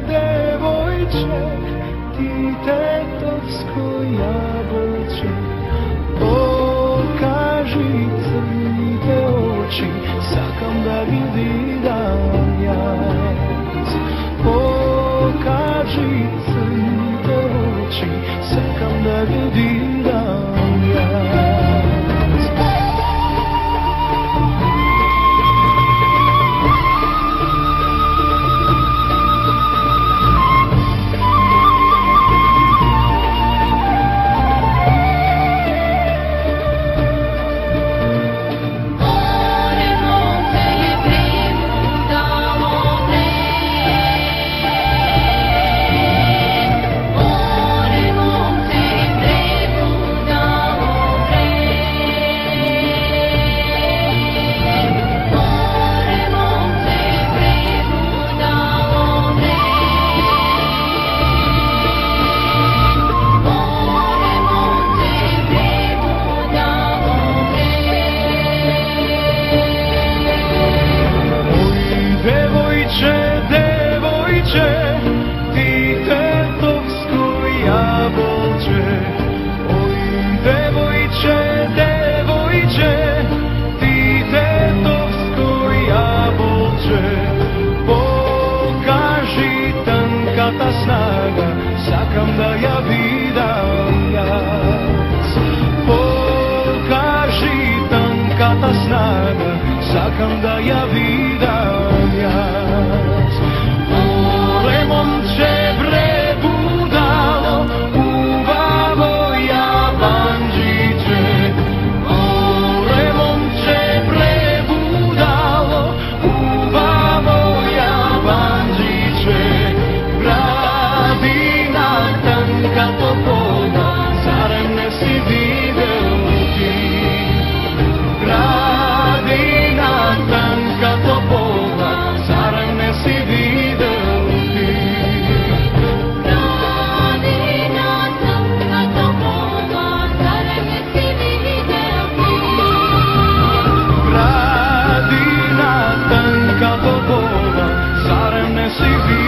devojče, ti tetovsko jabolče, pokaži crnite oči, sakam da vidim jaz. Pokaži crnite oči, sakam da vidim jaz. Sakam da ja vidim jaz. Pokaži tankata snaga, sakam da ja vidim jaz. Ole momče bre budalo, uvavo jabanđiće. Ole momče bre budalo, uvavo jabanđiće. Tanka topola, zarem ne si video ti? Gradina tanka topola, zarem ne si video ti? Gradina tanka topola, zarem ne si video ti? Gradina tanka topola, zarem ne si video ti?